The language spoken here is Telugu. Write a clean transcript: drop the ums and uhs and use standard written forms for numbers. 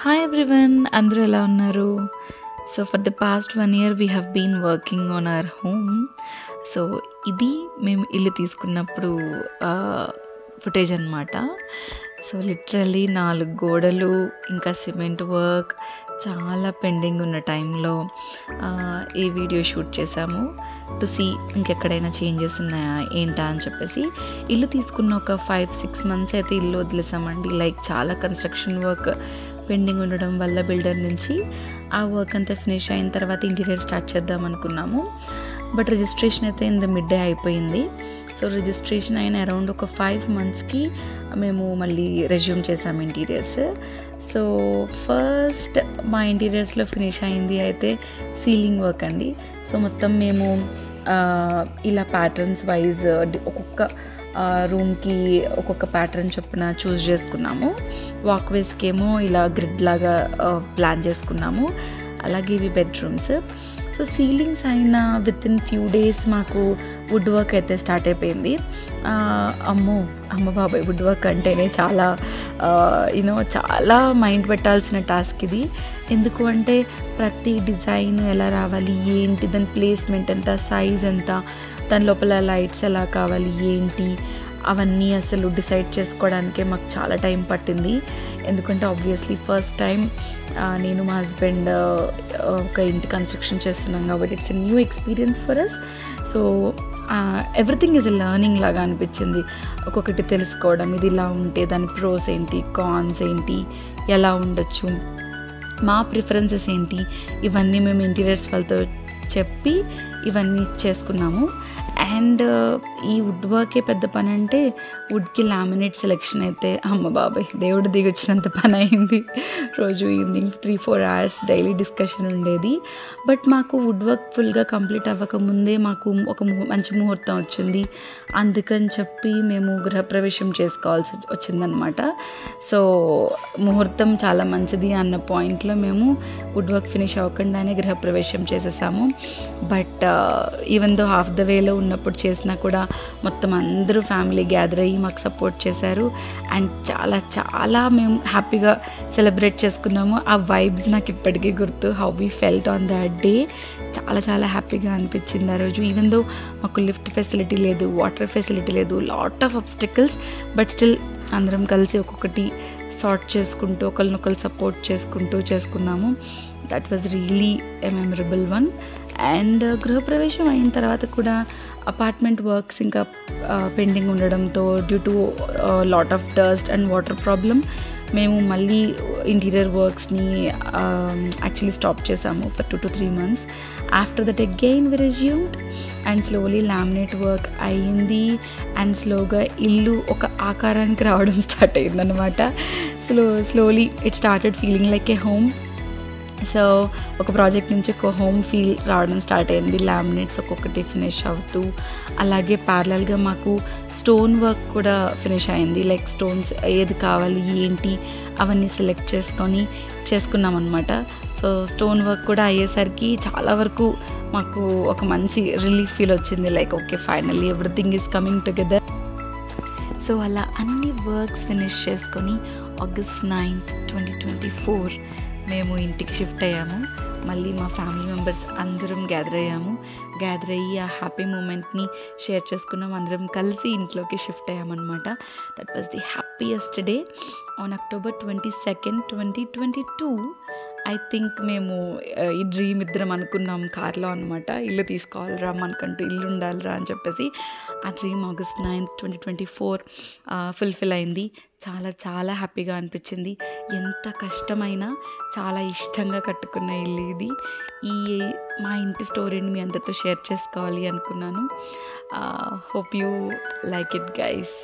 హాయ్ ఎవ్రీవన్, అందరూ ఎలా ఉన్నారు? So for the past 1 year we have been working on our home. So ఇది మేము ఇల్లు తీసుకున్నప్పుడు ఫుటేజ్ అనమాట. సో లిటరల్లీ 4 గోడలు ఇంకా సిమెంట్ వర్క్ చాలా పెండింగ్ ఉన్న టైంలో ఈ వీడియో షూట్ చేసాము టు సీ ఇంకెక్కడైనా చేంజెస్ ఉన్నాయా ఏంటా అని చెప్పేసి. ఇల్లు తీసుకున్న ఒక 5-6 months అయితే ఇల్లు వదిలేసామండి. లైక్ చాలా కన్స్ట్రక్షన్ వర్క్ పెండింగ్ ఉండడం వల్ల బిల్డర్ నుంచి ఆ వర్క్ అంతా ఫినిష్ అయిన తర్వాత ఇంటీరియర్ స్టార్ట్ చేద్దాం అనుకున్నాము. బట్ రిజిస్ట్రేషన్ అయితే ఇన్ ద మిడ్ డే అయిపోయింది. సో రిజిస్ట్రేషన్ అయిన అరౌండ్ ఒక 5 monthsకి మేము మళ్ళీ రెజ్యూమ్ చేసాము ఇంటీరియర్స్. సో ఫస్ట్ మా ఇంటీరియర్స్లో ఫినిష్ అయింది అయితే సీలింగ్ వర్క్ అండి. సో మొత్తం మేము ఇలా ప్యాటర్న్స్ వైజ్ ఒక్కొక్క రూమ్కి ఒక్కొక్క ప్యాటర్న్ చొప్పున చూస్ చేసుకున్నాము. వాక్వేస్కి ఏమో ఇలా గ్రిడ్ లాగా ప్లాన్ చేసుకున్నాము. అలాగే ఇవి బెడ్రూమ్స్. సో సీలింగ్స్ అయిన విత్ ఇన్ ఫ్యూ డేస్ మాకు వుడ్ వర్క్ అయితే స్టార్ట్ అయిపోయింది. అమ్మ బాబాయ్, వుడ్ వర్క్ అంటేనే చాలా చాలా మైండ్ పెట్టాల్సిన టాస్క్ ఇది. ఎందుకు అంటే ప్రతి డిజైన్ ఎలా రావాలి, ఏంటి దాని ప్లేస్మెంట్ ఎంత, సైజ్ ఎంత, దాని లోపల లైట్స్ ఎలా కావాలి, ఏంటి అవన్నీ అసలు డిసైడ్ చేసుకోవడానికే మాకు చాలా టైం పట్టింది. ఎందుకంటే ఆబ్వియస్లీ ఫస్ట్ టైం నేను మా హస్బెండ్ ఒక ఇంటి కన్స్ట్రక్షన్ చేస్తున్నాం కాబట్టి it's a new experience for us. So everything is a learning లాగా అనిపించింది. ఒక్కొక్కటి తెలుసుకోవడం, ఇది ఇలా ఉంటే దాని ప్రోస్ ఏంటి, కాన్స్ ఏంటి, ఎలా ఉండొచ్చు, మా ప్రిఫరెన్సెస్ ఏంటి, ఇవన్నీ మేము ఇంటీరియర్స్ వాళ్ళతో చెప్పి ఇవన్నీ చేసుకున్నాము. అండ్ ఈ వుడ్ వర్కే పెద్ద పని అంటే వుడ్కి లామినేట్ సెలెక్షన్ అయితే అమ్మ బాబాయ్ దేవుడు దిగొచ్చినంత పని అయింది. రోజు ఈవినింగ్ 3-4 hours డైలీ డిస్కషన్ ఉండేది. బట్ మాకు వుడ్ వర్క్ ఫుల్గా కంప్లీట్ అవ్వకముందే మాకు ఒక మంచి ముహూర్తం వచ్చింది. అందుకని చెప్పి మేము గృహప్రవేశం చేసుకోవాల్సి వచ్చిందనమాట. సో ముహూర్తం చాలా మంచిది అన్న పాయింట్లో మేము వుడ్ వర్క్ ఫినిష్ అవ్వకుండానే గృహప్రవేశం చేసేసాము. But even though half the వేలో ఉన్నప్పుడు చేసినా కూడా మొత్తం అందరూ ఫ్యామిలీ గ్యాదర్ అయ్యి మాకు సపోర్ట్ చేశారు. అండ్ చాలా చాలా మేము హ్యాపీగా సెలబ్రేట్ చేసుకున్నాము. ఆ వైబ్స్ నాకు ఇప్పటికీ గుర్తు. How we felt on that day. చాలా చాలా హ్యాపీగా అనిపించింది ఆ రోజు. ఈవెన్ దో మాకు లిఫ్ట్ ఫెసిలిటీ లేదు, వాటర్ ఫెసిలిటీ లేదు, lot of obstacles, but still అందరం కలిసి ఒక్కొక్కటి సార్ట్ చేసుకుంటూ ఒకరినొకరు సపోర్ట్ చేసుకుంటూ చేసుకున్నాము. That was really a memorable one. And గృహప్రవేశం అయిన తర్వాత కూడా అపార్ట్మెంట్ వర్క్స్ ఇంకా పెండింగ్ ఉండడంతో due to lot of dust and water problem మేము మళ్ళీ ఇంటీరియర్ వర్క్స్ని యాక్చువల్లీ స్టాప్ చేసాము for 2-3 months. After that again we resumed and slowly laminate work అయ్యింది. అండ్ స్లోగా ఇల్లు ఒక ఆకారానికి రావడం స్టార్ట్ అయిందనమాట. Slowly it started feeling like a home. So ఒక ప్రాజెక్ట్ నుంచి ఒక హోమ్ ఫీల్ రావడం స్టార్ట్ అయింది. లామినేట్స్ ఒక్కొక్కటి ఫినిష్ అవుతూ, అలాగే ప్యారలల్గా మాకు స్టోన్ వర్క్ కూడా ఫినిష్ అయింది. లైక్ స్టోన్స్ ఏది కావాలి ఏంటి అవన్నీ సెలెక్ట్ చేసుకున్నాం అనమాట. సో స్టోన్ వర్క్ కూడా అయ్యేసరికి చాలా వరకు మాకు ఒక మంచి రిలీఫ్ ఫీల్ వచ్చింది. Like okay, finally everything is coming together. So అలా అన్ని వర్క్స్ ఫినిష్ చేసుకొని August 9th, 2024 మేము ఇంటికి షిఫ్ట్ అయ్యాము. మళ్ళీ మా ఫ్యామిలీ మెంబర్స్ అందరం గ్యాదర్ అయ్యి ఆ హ్యాపీ మూమెంట్ని షేర్ చేసుకున్నాం. అందరం కలిసి ఇంట్లోకి షిఫ్ట్ అయ్యామన్నమాట. That was the happiest day on October 22nd, 2022. I think మేము ఈ డ్రీమ్ ఇద్దరం అనుకున్నాం కార్లో అనమాట. ఇల్లు తీసుకోవాలిరా, మనకంటూ ఇల్లు ఉండాలిరా అని చెప్పేసి. ఆ డ్రీమ్ August 9th, 2024 ఫుల్ఫిల్ అయింది. చాలా చాలా హ్యాపీగా అనిపించింది. ఎంత కష్టమైనా చాలా ఇష్టంగా కట్టుకున్న ఇల్లు ఇది. మా ఇంటి స్టోరీని మీ అందరితో షేర్ చేసుకోవాలి అనుకున్నాను. Hope you like it guys.